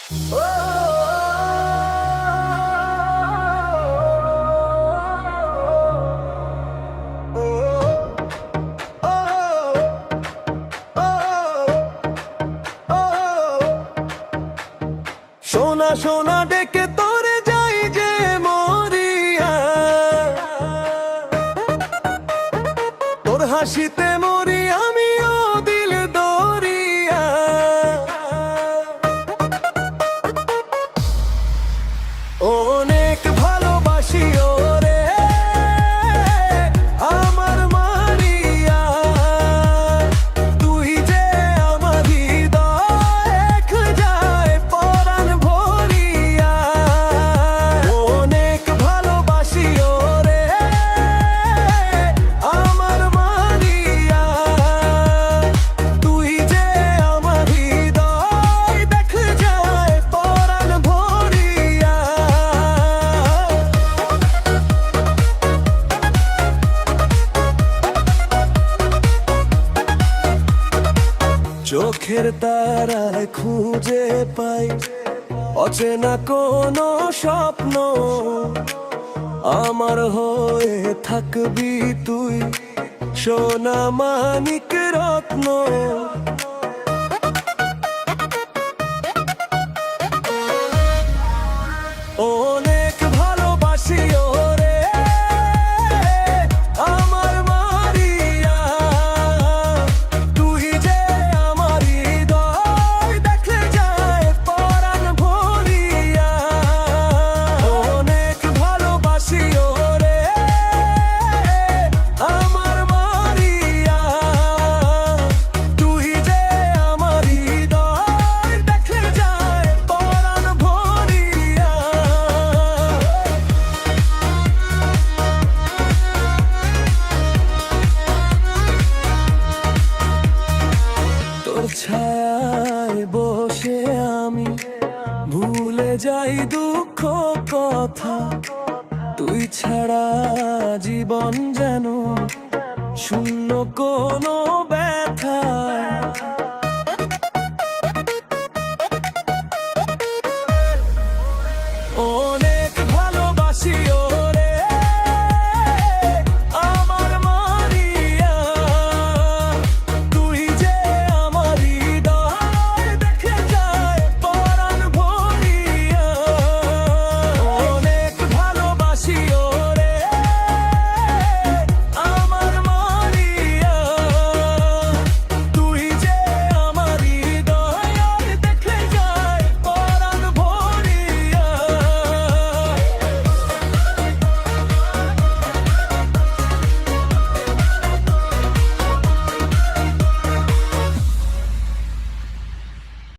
সোনা সোনা ডেকে তোরে যাই যে মরিয়া, তোর হাসিতে মরি আমিও দিল দরিয়া। অনেক ভালোবাসি ওরে আমার মারিয়া, তুই যে আমার হৃদয় এক যায় পরাণ ভরিয়া। অনেক ভালোবাসি ওরে আমার মারিয়া, তুই যে আমার হৃদয় দেখ যায় পরাণ ভরিয়া। চোখের তারায় খুঁজে পাই অচেনা কোনো স্বপ্ন, আমার হয়ে থাকবি তুই সোনা মানিক রত্ন। অনেক ভালোবাসি ওরে আমার মারিয়া, তুই যে আমার হৃদয় দেখে যায় পরাণ ভরিয়া। অনেক ভালোবাসি ওরে আমার মারিয়া, তুই যে আমার হৃদয় দেখে যায় পরাণ ভরিয়া। তোর ছায়ায় বসে আমি ভুলে যাই দুঃখ কথা, তুই ছাড়া জীবন যেন শূন্য কোনো ব্যথা।